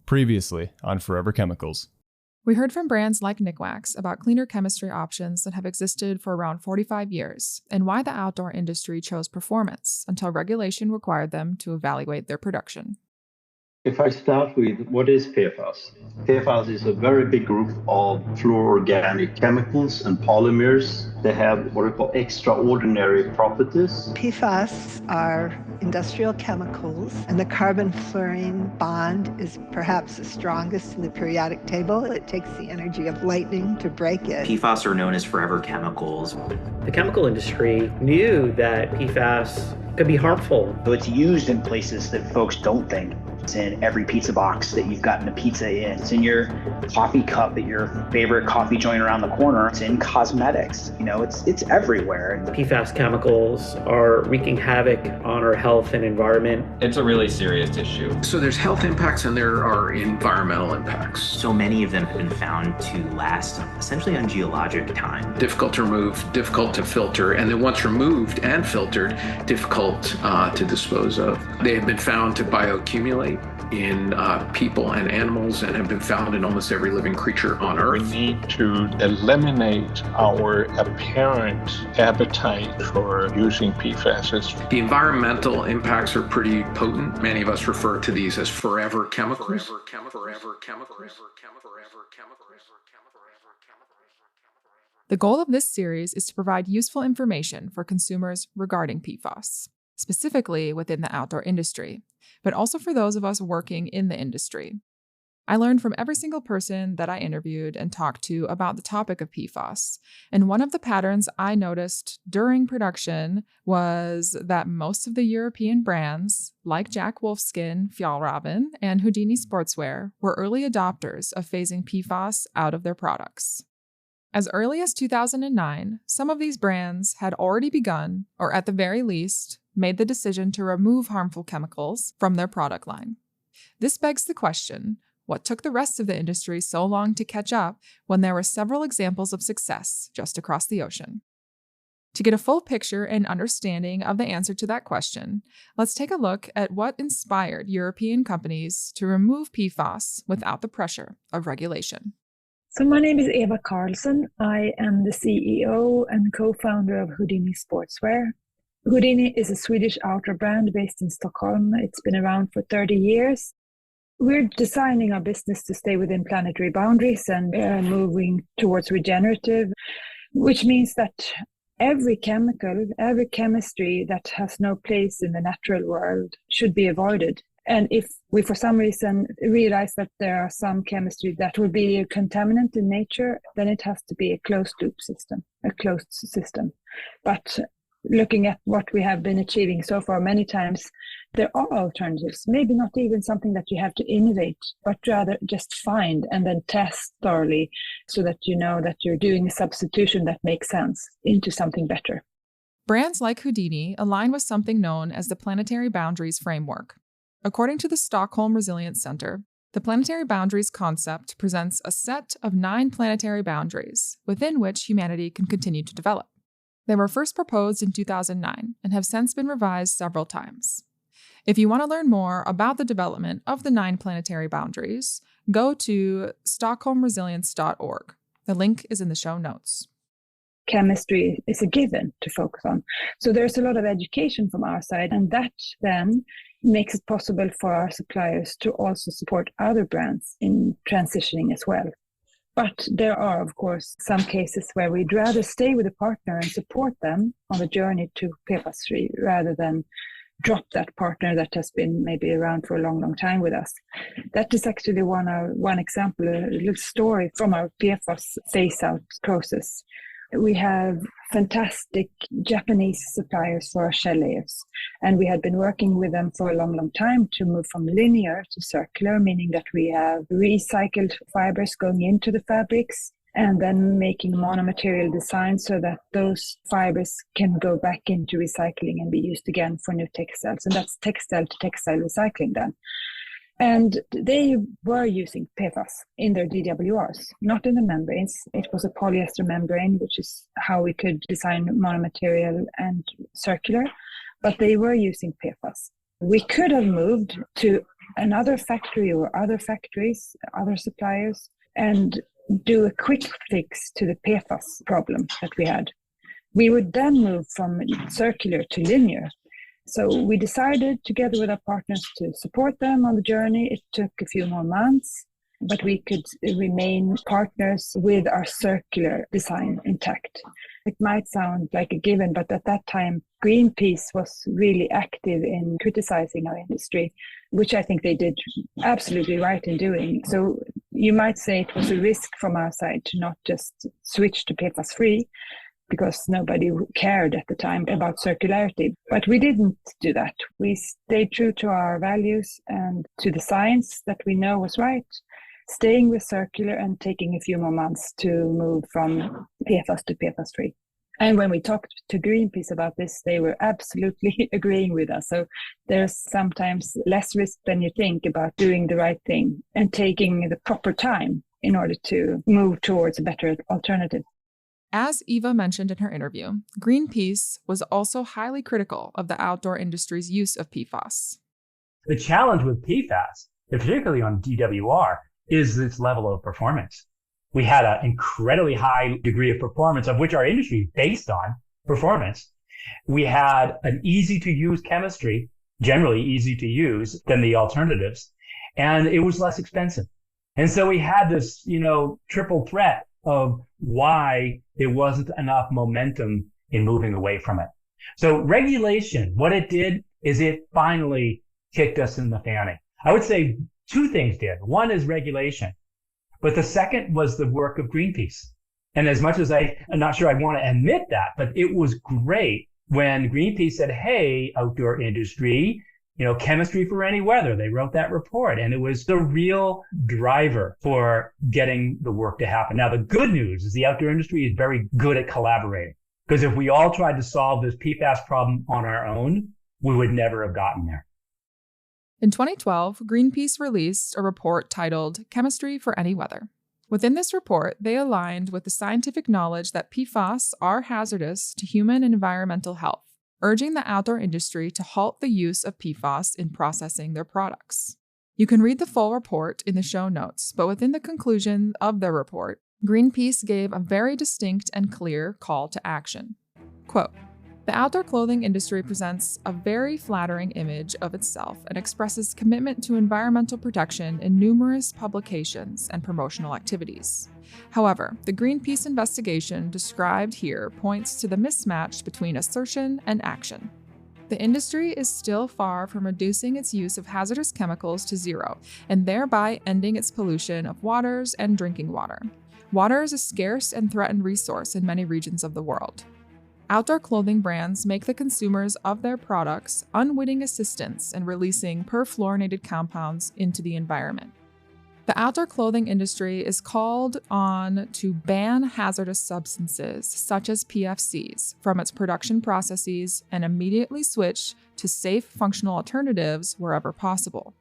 Previously on Forever Chemicals. We heard from brands like Nikwax about cleaner chemistry options that have existed for around 45 years and why the outdoor industry chose performance until regulation required them to evaluate their production. If I start with what is PFAS? PFAS is a very big group of fluoroorganic chemicals and polymers. They have what we call extraordinary properties. PFAS are industrial chemicals, and the carbon-fluorine bond is perhaps the strongest in the periodic table. It takes the energy of lightning to break it. PFAS are known as forever chemicals. The chemical industry knew that PFAS could be harmful. So it's used in places that folks don't think. It's in every pizza box that you've gotten a pizza in. It's in your coffee cup at your favorite coffee joint around the corner. It's in cosmetics. It's everywhere. PFAS chemicals are wreaking havoc on our health and environment. It's a really serious issue. So there's health impacts and there are environmental impacts. So many of them have been found to last essentially on geologic time. Difficult to remove, difficult to filter, and then once removed and filtered, difficult to dispose of. They have been found to bioaccumulate in people and animals and have been found in almost every living creature on Earth. We need to eliminate our apparent appetite for using PFAS. The environmental impacts are pretty potent. Many of us refer to these as forever chemicals. The goal of this series is to provide useful information for consumers regarding PFAS, specifically within the outdoor industry, but also for those of us working in the industry. I learned from every single person that I interviewed and talked to about the topic of PFAS, and one of the patterns I noticed during production was that most of the European brands, like Jack Wolfskin, Fjallraven, and Houdini Sportswear, were early adopters of phasing PFAS out of their products. As early as 2009, some of these brands had already begun, or at the very least, made the decision to remove harmful chemicals from their product line. This begs the question, what took the rest of the industry so long to catch up when there were several examples of success just across the ocean? To get a full picture and understanding of the answer to that question, let's take a look at what inspired European companies to remove PFAS without the pressure of regulation. So my name is Eva Carlson. I am the CEO and co-founder of Houdini Sportswear. Houdini is a Swedish outdoor brand based in Stockholm. It's been around for 30 years. We're designing our business to stay within planetary boundaries and moving towards regenerative, which means that every chemical, every chemistry that has no place in the natural world should be avoided. And if we, for some reason, realize that there are some chemistry that will be a contaminant in nature, then it has to be a closed system. But looking at what we have been achieving so far, many times, there are alternatives, maybe not even something that you have to innovate, but rather just find and then test thoroughly so that you know that you're doing a substitution that makes sense into something better. Brands like Houdini align with something known as the Planetary Boundaries Framework. According to the Stockholm Resilience Center, the planetary boundaries concept presents a set of 9 planetary boundaries within which humanity can continue to develop. They were first proposed in 2009 and have since been revised several times. If you want to learn more about the development of the 9 planetary boundaries, go to stockholmresilience.org. The link is in the show notes. Chemistry is a given to focus on. So there's a lot of education from our side, and that then makes it possible for our suppliers to also support other brands in transitioning as well. But there are, of course, some cases where we'd rather stay with a partner and support them on the journey to PFAS-free rather than drop that partner that has been maybe around for a long, long time with us. That is actually one example, a little story from our PFAS phase-out process. We have fantastic Japanese suppliers for our shell layers, and we had been working with them for a long, long time to move from linear to circular, meaning that we have recycled fibers going into the fabrics and then making monomaterial designs so that those fibers can go back into recycling and be used again for new textiles. And that's textile to textile recycling then. And they were using PFAS in their DWRs, not in the membranes. It was a polyester membrane, which is how we could design monomaterial and circular, but they were using PFAS. We could have moved to another factory or other factories, other suppliers, and do a quick fix to the PFAS problem that we had. We would then move from circular to linear. So we decided together with our partners to support them on the journey. It took a few more months, but we could remain partners with our circular design intact. It might sound like a given, but at that time, Greenpeace was really active in criticizing our industry, which I think they did absolutely right in doing. So you might say it was a risk from our side to not just switch to PFAS-free, because nobody cared at the time about circularity. But we didn't do that. We stayed true to our values and to the science that we know was right, staying with circular and taking a few more months to move from PFAS to PFAS-free. And when we talked to Greenpeace about this, they were absolutely agreeing with us. So there's sometimes less risk than you think about doing the right thing and taking the proper time in order to move towards a better alternative. As Eva mentioned in her interview, Greenpeace was also highly critical of the outdoor industry's use of PFAS. The challenge with PFAS, particularly on DWR, is this level of performance. We had an incredibly high degree of performance, of which our industry is based on performance. We had an easy-to-use chemistry, generally easy to use than the alternatives, and it was less expensive. And so we had this, triple threat of why there wasn't enough momentum in moving away from it. So regulation, what it did is it finally kicked us in the fanny. I would say two things did. One is regulation, but the second was the work of Greenpeace. And as much as I'm not sure I want to admit that, but it was great when Greenpeace said, hey, outdoor industry, chemistry for any weather. They wrote that report, and it was the real driver for getting the work to happen. Now, the good news is the outdoor industry is very good at collaborating, because if we all tried to solve this PFAS problem on our own, we would never have gotten there. In 2012, Greenpeace released a report titled Chemistry for Any Weather. Within this report, they aligned with the scientific knowledge that PFAS are hazardous to human and environmental health, urging the outdoor industry to halt the use of PFAS in processing their products. You can read the full report in the show notes, but within the conclusion of their report, Greenpeace gave a very distinct and clear call to action. Quote, "The outdoor clothing industry presents a very flattering image of itself and expresses commitment to environmental protection in numerous publications and promotional activities. However, the Greenpeace investigation described here points to the mismatch between assertion and action. The industry is still far from reducing its use of hazardous chemicals to zero, and thereby ending its pollution of waters and drinking water. Water is a scarce and threatened resource in many regions of the world. Outdoor clothing brands make the consumers of their products unwitting assistants in releasing perfluorinated compounds into the environment. The outdoor clothing industry is called on to ban hazardous substances such as PFCs from its production processes and immediately switch to safe functional alternatives wherever possible.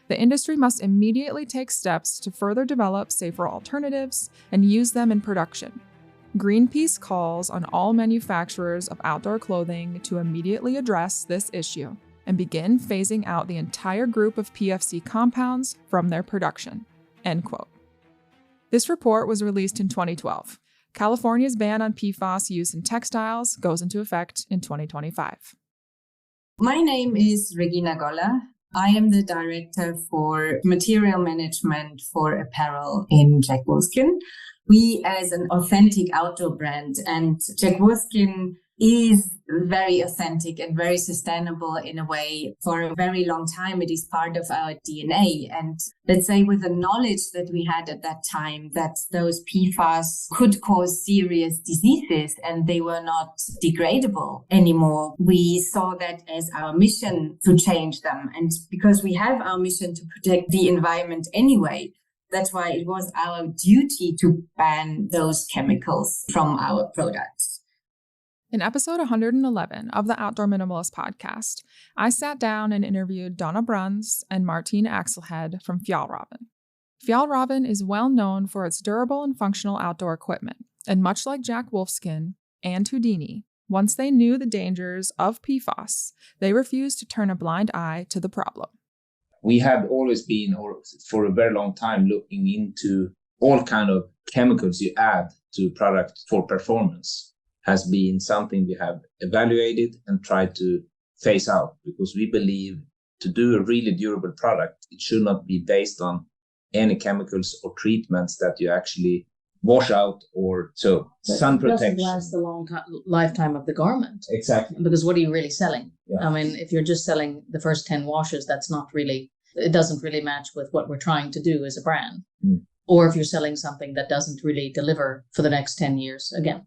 The industry must immediately take steps to further develop safer alternatives and use them in production. Greenpeace calls on all manufacturers of outdoor clothing to immediately address this issue and begin phasing out the entire group of PFC compounds from their production." End quote. This report was released in 2012. California's ban on PFAS use in textiles goes into effect in 2025. My name is Regina Golla. I am the director for material management for apparel in Jack Wolfskin. We as an authentic outdoor brand, and Jack Wolfskin is very authentic and very sustainable in a way. For a very long time, it is part of our DNA. And let's say with the knowledge that we had at that time that those PFAS could cause serious diseases and they were not degradable anymore, we saw that as our mission to change them. And because we have our mission to protect the environment anyway, that's why it was our duty to ban those chemicals from our products. In episode 111 of the Outdoor Minimalist podcast, I sat down and interviewed Donna Bruns and Martine Axelhead from Fjallraven. Fjallraven is well known for its durable and functional outdoor equipment, and much like Jack Wolfskin and Houdini, once they knew the dangers of PFAS, they refused to turn a blind eye to the problem. We have always been, or for a very long time, looking into all kind of chemicals you add to a product for performance has been something we have evaluated and tried to phase out, because we believe to do a really durable product, it should not be based on any chemicals or treatments that you actually wash out or so. But sun protection. It doesn't last the long lifetime of the garment. Exactly. Because what are you really selling? Yeah. I mean, if you're just selling the first 10 washes, it doesn't really match with what we're trying to do as a brand. Mm. Or if you're selling something that doesn't really deliver for the next 10 years, again,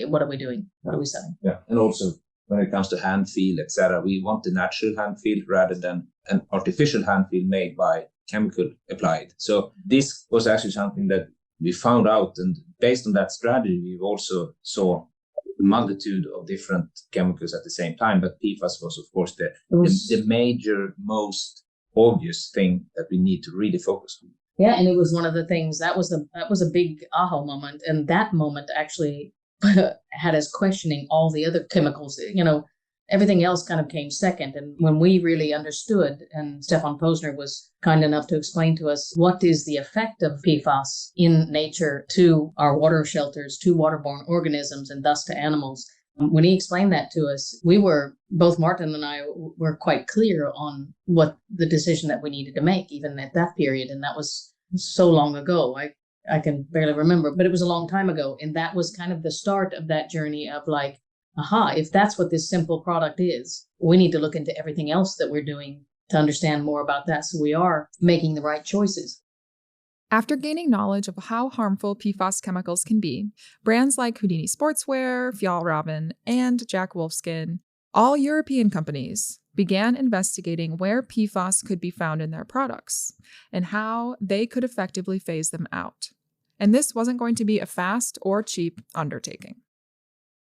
what are we doing? What are we selling? Yeah. And also when it comes to hand feel, etc., we want the natural hand feel rather than an artificial hand feel made by chemical applied. So this was actually something that we found out, and based on that strategy, we also saw a multitude of different chemicals at the same time. But PFAS was, of course, the major, most obvious thing that we need to really focus on. Yeah, and it was one of the things that was a big aha moment, and that moment actually had us questioning all the other chemicals. Everything else kind of came second. And when we really understood, and Stefan Posner was kind enough to explain to us what is the effect of PFAS in nature to our water shelters, to waterborne organisms, and thus to animals. When he explained that to us, both Martin and I were quite clear on what the decision that we needed to make, even at that period. And that was so long ago. I can barely remember, but it was a long time ago. And that was kind of the start of that journey of like, if that's what this simple product is, we need to look into everything else that we're doing to understand more about that, so we are making the right choices. After gaining knowledge of how harmful PFAS chemicals can be, brands like Houdini Sportswear, Fjallraven, and Jack Wolfskin, all European companies, began investigating where PFAS could be found in their products and how they could effectively phase them out. And this wasn't going to be a fast or cheap undertaking.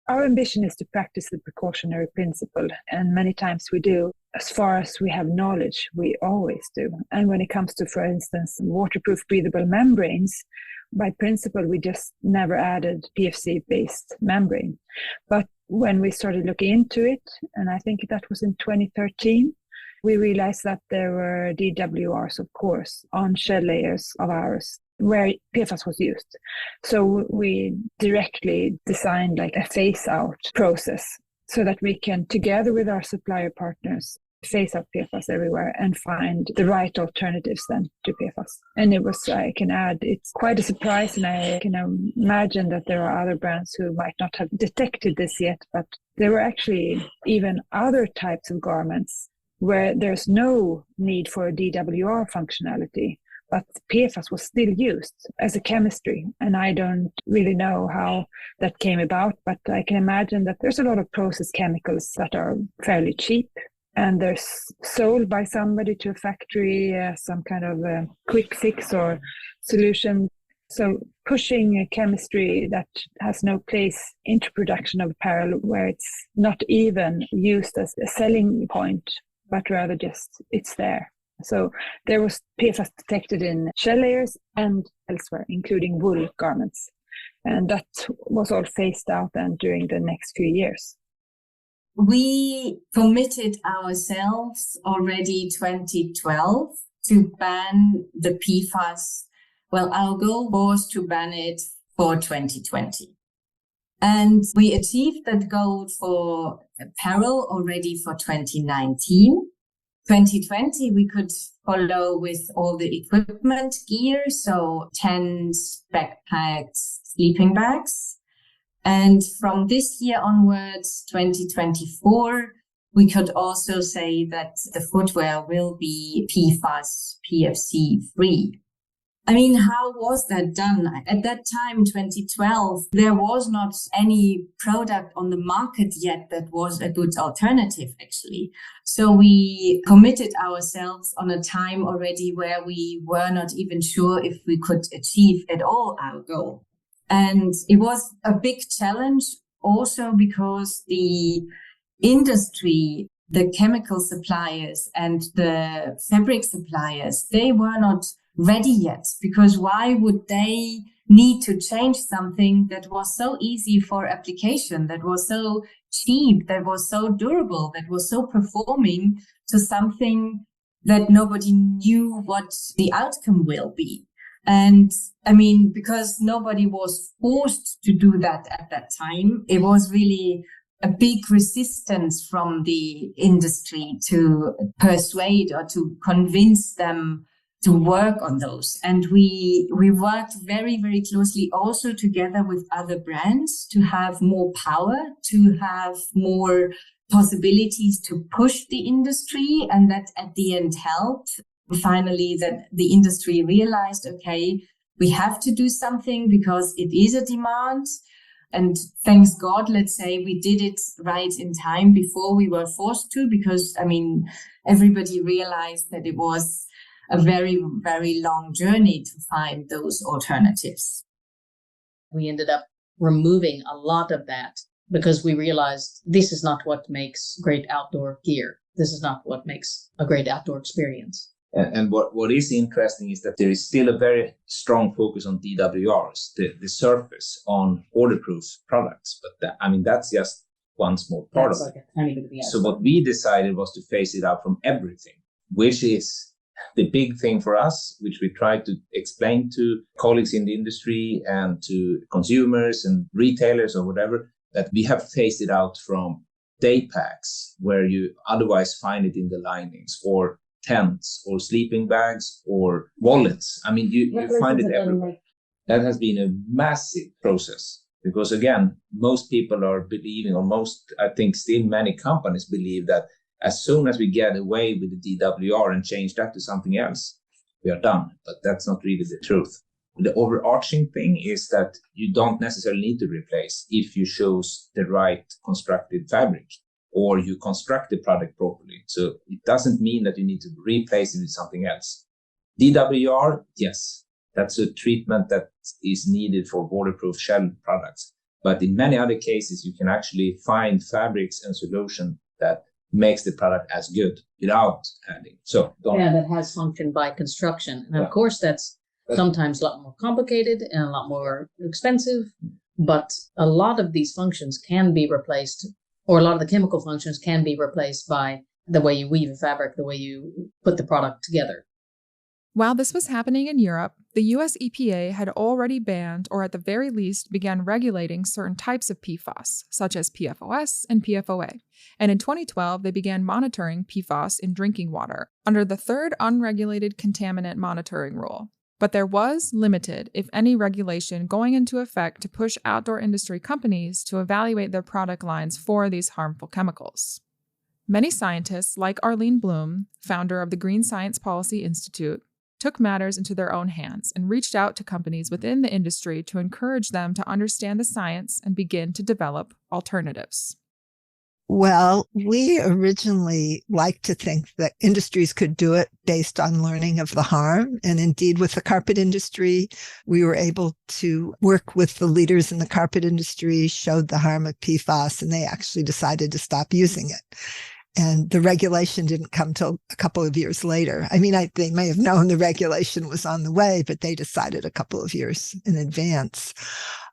Our ambition is to practice the precautionary principle, and many times we do. As far as we have knowledge, we always do. And when it comes to, for instance, waterproof breathable membranes, by principle, we just never added PFC-based membrane. But when we started looking into it, and I think that was in 2013, we realized that there were DWRs, of course, on shell layers of ours where PFAS was used. So we directly designed like a phase-out process so that we can, together with our supplier partners, phase out PFAS everywhere and find the right alternatives then to PFAS. And it was, I can add, it's quite a surprise, and I can imagine that there are other brands who might not have detected this yet, but there were actually even other types of garments where there's no need for a DWR functionality, but PFAS was still used as a chemistry. And I don't really know how that came about, but I can imagine that there's a lot of process chemicals that are fairly cheap, and they're sold by somebody to a factory, some kind of a quick fix or solution. So pushing a chemistry that has no place into production of apparel, where it's not even used as a selling point, but rather just it's there. So there was PFAS detected in shell layers and elsewhere, including wool garments. And that was all phased out then during the next few years. We committed ourselves already 2012 to ban the PFAS. Well, our goal was to ban it for 2020. And we achieved that goal for apparel already for 2019. 2020, we could follow with all the equipment gear, so tents, backpacks, sleeping bags. And from this year onwards, 2024, we could also say that the footwear will be PFAS, PFC free. I mean, how was that done? At that time, 2012, there was not any product on the market yet that was a good alternative, actually. So we committed ourselves on a time already where we were not even sure if we could achieve at all our goal. And it was a big challenge also because the industry, the chemical suppliers and the fabric suppliers, they were not ready yet, because why would they need to change something that was so easy for application, that was so cheap, that was so durable, that was so performing, to something that nobody knew what the outcome will be. And I mean, because nobody was forced to do that at that time, it was really a big resistance from the industry to persuade or to convince them to work on those. And we worked very, very closely also together with other brands to have more power, to have more possibilities to push the industry. And that at the end helped. Finally, that the industry realized, okay, we have to do something because it is a demand. And thanks God, let's say we did it right in time before we were forced to, because, I mean, everybody realized that it was a very, very long journey to find those alternatives. We ended up removing a lot of that because we realized this is not what makes great outdoor gear. This is not what makes a great outdoor experience. And what is interesting is that there is still a very strong focus on DWRs, the surface on waterproof products. But that's just one small part of it. So what we decided was to phase it out from everything, which is the big thing for us, which we tried to explain to colleagues in the industry and to consumers and retailers or whatever, that we have phased it out from day packs where you otherwise find it in the linings, or tents or sleeping bags or wallets. I mean, you find it everywhere. That has been a massive process because, again, most people are believing, or I think still many companies believe, that as soon as we get away with the DWR and change that to something else, we are done. But that's not really the truth. The overarching thing is that you don't necessarily need to replace if you choose the right constructed fabric, or you construct the product properly. So it doesn't mean that you need to replace it with something else. DWR, yes, that's a treatment that is needed for waterproof shell products. But in many other cases, you can actually find fabrics and solution that makes the product as good without adding. That has function by construction. And of course, that's sometimes a lot more complicated and a lot more expensive. But a lot of these functions can be replaced, or a lot of the chemical functions can be replaced by the way you weave a fabric, the way you put the product together. While this was happening in Europe, the US EPA had already banned, or at the very least began regulating, certain types of PFAS, such as PFOS and PFOA. And in 2012, they began monitoring PFAS in drinking water under the third unregulated contaminant monitoring rule. But there was limited, if any, regulation going into effect to push outdoor industry companies to evaluate their product lines for these harmful chemicals. Many scientists, like Arlene Bloom, founder of the Green Science Policy Institute, took matters into their own hands and reached out to companies within the industry to encourage them to understand the science and begin to develop alternatives. Well, we originally liked to think that industries could do it based on learning of the harm. And indeed, with the carpet industry, we were able to work with the leaders in the carpet industry, showed the harm of PFAS, and they actually decided to stop using it. And the regulation didn't come till a couple of years later. I mean, they may have known the regulation was on the way, but they decided a couple of years in advance.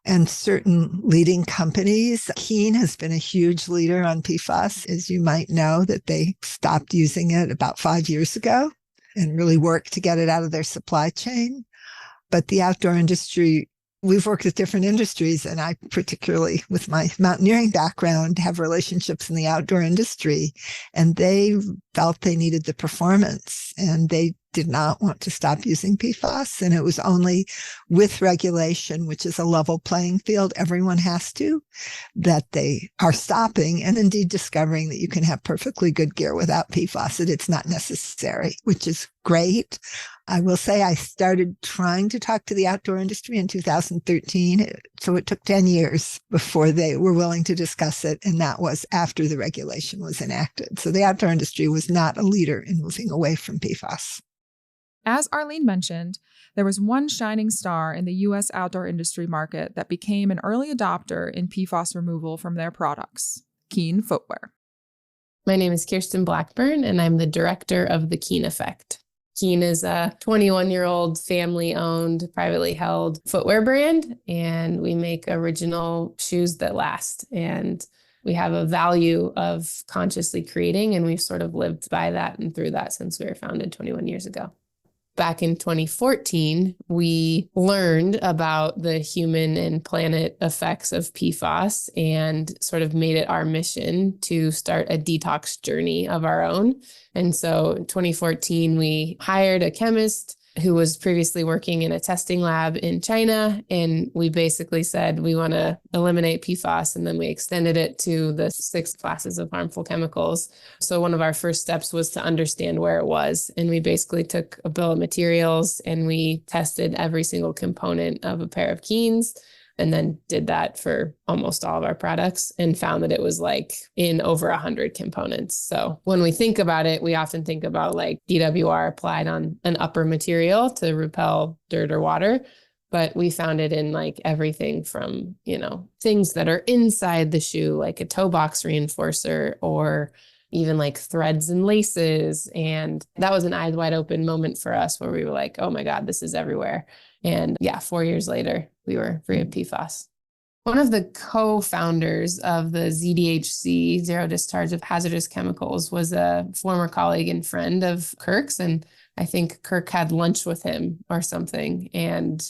And certain leading companies, Keen has been a huge leader on PFAS, as you might know, that they stopped using it about 5 years ago and really worked to get it out of their supply chain. But the outdoor industry, we've worked with different industries, and I particularly, with my mountaineering background, have relationships in the outdoor industry, and they felt they needed the performance, and they did not want to stop using PFAS. And it was only with regulation, which is a level playing field, everyone has to, that they are stopping and indeed discovering that you can have perfectly good gear without PFAS, that it's not necessary, which is great. I will say I started trying to talk to the outdoor industry in 2013. So it took 10 years before they were willing to discuss it. And that was after the regulation was enacted. So the outdoor industry was not a leader in moving away from PFAS. As Arlene mentioned, there was one shining star in the U.S. outdoor industry market that became an early adopter in PFAS removal from their products, Keen Footwear. My name is Kirsten Blackburn, and I'm the director of the Keen Effect. Keen is a 21-year-old family-owned, privately held footwear brand, and we make original shoes that last. And we have a value of consciously creating, and we've sort of lived by that and through that since we were founded 21 years ago. Back in 2014, we learned about the human and planet effects of PFAS and sort of made it our mission to start a detox journey of our own. And so in 2014, we hired a chemist who was previously working in a testing lab in China. And we basically said, we want to eliminate PFAS. And then we extended it to the 6 classes of harmful chemicals. So one of our first steps was to understand where it was. And we basically took a bill of materials and we tested every single component of a pair of Keens, and then did that for almost all of our products and found that it was like in over 100 components. So when we think about it, we often think about like DWR applied on an upper material to repel dirt or water, but we found it in like everything from, things that are inside the shoe, like a toe box reinforcer, or even like threads and laces. And that was an eyes wide open moment for us where we were like, oh my God, this is everywhere. And 4 years later, we were free of PFAS. One of the co-founders of the ZDHC, Zero Discharge of Hazardous Chemicals, was a former colleague and friend of Kirk's. And I think Kirk had lunch with him or something and,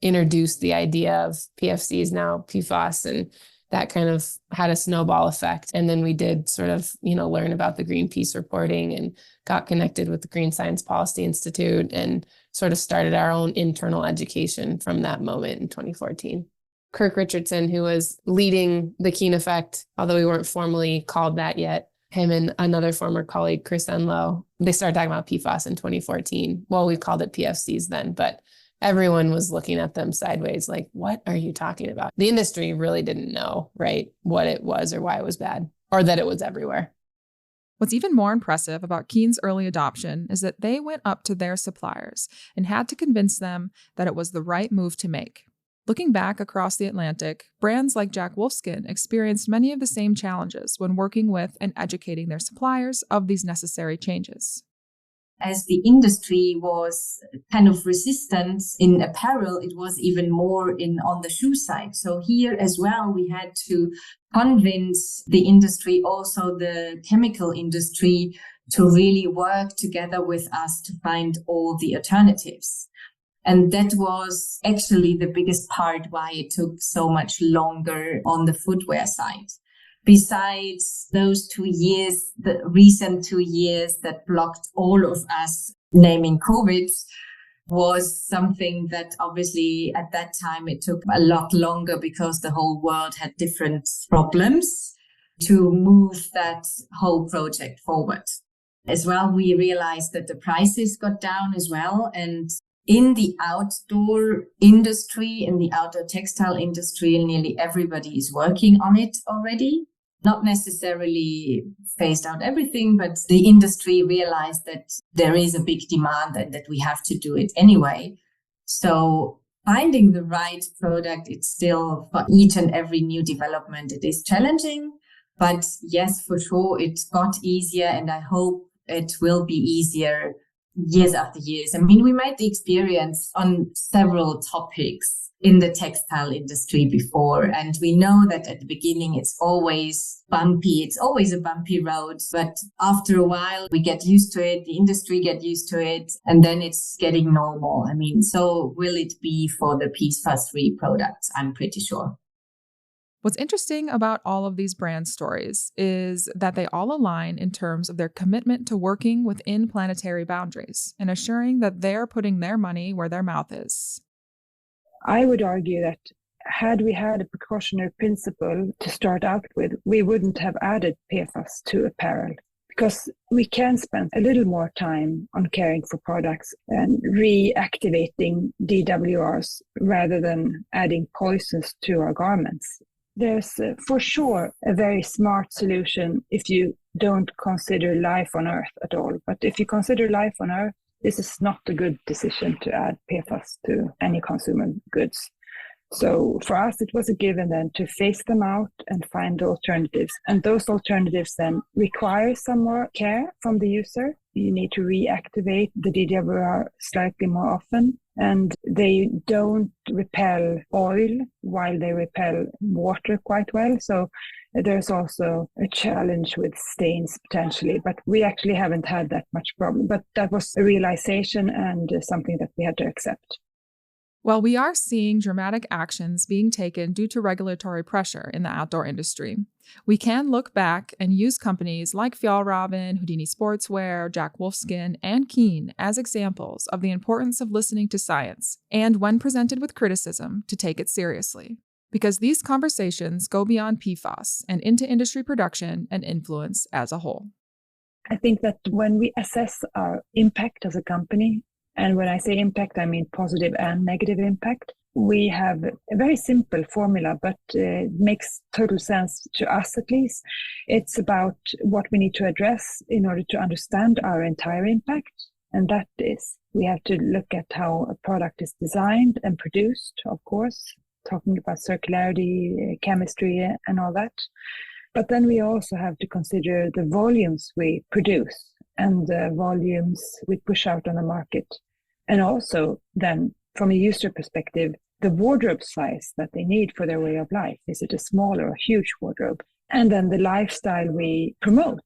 introduced the idea of PFCs, now PFAS, and that kind of had a snowball effect. And then we did sort of, learn about the Greenpeace reporting and got connected with the Green Science Policy Institute and sort of started our own internal education from that moment in 2014. Kirk Richardson, who was leading the Keen Effect, although we weren't formally called that yet, him and another former colleague, Chris Enlow, they started talking about PFAS in 2014. Well, we called it PFCs then, but everyone was looking at them sideways, like, what are you talking about? The industry really didn't know, right, what it was or why it was bad, or that it was everywhere. What's even more impressive about Keen's early adoption is that they went up to their suppliers and had to convince them that it was the right move to make. Looking back across the Atlantic, brands like Jack Wolfskin experienced many of the same challenges when working with and educating their suppliers of these necessary changes. As the industry was kind of resistant in apparel, it was even more on the shoe side. So here as well, we had to convince the industry, also the chemical industry, to really work together with us to find all the alternatives. And that was actually the biggest part why it took so much longer on the footwear side. Besides those 2 years, the recent 2 years that blocked all of us, naming COVID, was something that obviously at that time it took a lot longer because the whole world had different problems to move that whole project forward. As well, we realized that the prices got down as well. And in the outdoor industry, in the outdoor textile industry, nearly everybody is working on it already. Not necessarily phased out everything, but the industry realized that there is a big demand and that we have to do it anyway. So finding the right product, it's still for each and every new development, it is challenging. But yes, for sure, it got easier, and I hope it will be easier years after years. I mean, we made the experience on several topics in the textile industry before. And we know that at the beginning, it's always bumpy. It's always a bumpy road. But after a while, we get used to it. The industry get used to it. And then it's getting normal. I mean, so will it be for the PFAS-free products? I'm pretty sure. What's interesting about all of these brand stories is that they all align in terms of their commitment to working within planetary boundaries and assuring that they're putting their money where their mouth is. I would argue that had we had a precautionary principle to start out with, we wouldn't have added PFAS to apparel, because we can spend a little more time on caring for products and reactivating DWRs rather than adding poisons to our garments. There's for sure a very smart solution if you don't consider life on Earth at all. But if you consider life on Earth, this is not a good decision to add PFAS to any consumer goods. So for us, it was a given then to phase them out and find alternatives. And those alternatives then require some more care from the user. You need to reactivate the DWR slightly more often. And they don't repel oil while they repel water quite well. So There's also a challenge with stains potentially, but we actually haven't had that much problem. But that was a realization and something that we had to accept. While we are seeing dramatic actions being taken due to regulatory pressure in the outdoor industry, we can look back and use companies like Fjallraven, Houdini Sportswear, Jack Wolfskin, and Keen as examples of the importance of listening to science and, when presented with criticism, to take it seriously. Because these conversations go beyond PFAS and into industry production and influence as a whole. I think that when we assess our impact as a company, and when I say impact, I mean positive and negative impact, we have a very simple formula, but it makes total sense to us at least. It's about what we need to address in order to understand our entire impact. And that is, we have to look at how a product is designed and produced, of course, talking about circularity, chemistry, and all that. But then we also have to consider the volumes we produce and the volumes we push out on the market. And also then, from a user perspective, the wardrobe size that they need for their way of life. Is it a small or a huge wardrobe? And then the lifestyle we promote.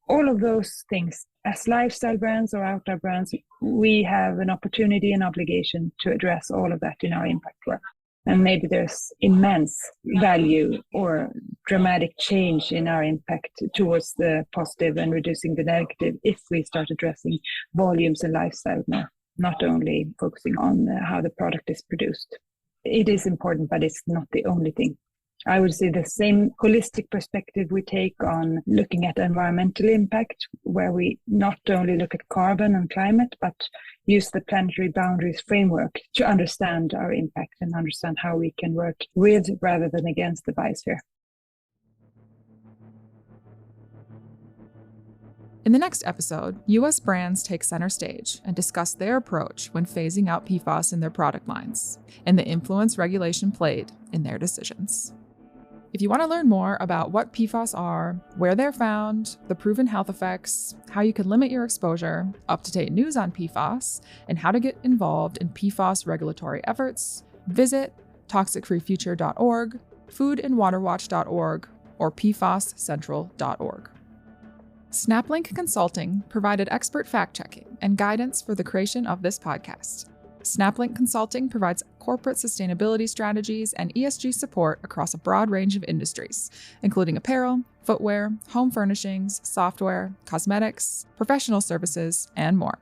All of those things, as lifestyle brands or outdoor brands, we have an opportunity and obligation to address all of that in our impact work. And maybe there's immense value or dramatic change in our impact towards the positive and reducing the negative if we start addressing volumes and lifestyle more, not only focusing on how the product is produced. It is important, but it's not the only thing. I would say the same holistic perspective we take on looking at environmental impact, where we not only look at carbon and climate, but use the planetary boundaries framework to understand our impact and understand how we can work with rather than against the biosphere. In the next episode, U.S. brands take center stage and discuss their approach when phasing out PFAS in their product lines and the influence regulation played in their decisions. If you want to learn more about what PFAS are, where they're found, the proven health effects, how you can limit your exposure, up-to-date news on PFAS, and how to get involved in PFAS regulatory efforts, visit toxicfreefuture.org, foodandwaterwatch.org, or pfascentral.org. SnapLink Consulting provided expert fact-checking and guidance for the creation of this podcast. SnapLink Consulting provides corporate sustainability strategies and ESG support across a broad range of industries, including apparel, footwear, home furnishings, software, cosmetics, professional services, and more.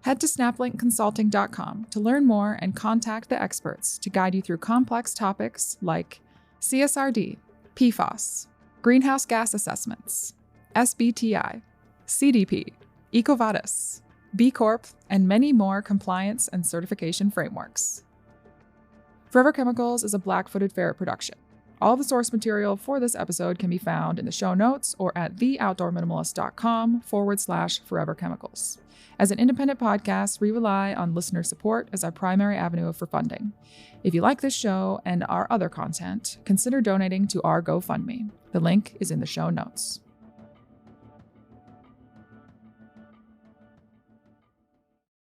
Head to snaplinkconsulting.com to learn more and contact the experts to guide you through complex topics like CSRD, PFAS, greenhouse gas assessments, SBTI, CDP, EcoVadis, B Corp, and many more compliance and certification frameworks. Forever Chemicals is a Black-Footed Ferret production. All the source material for this episode can be found in the show notes or at theoutdoorminimalist.com/foreverchemicals. As an independent podcast, we rely on listener support as our primary avenue for funding. If you like this show and our other content, consider donating to our GoFundMe. The link is in the show notes.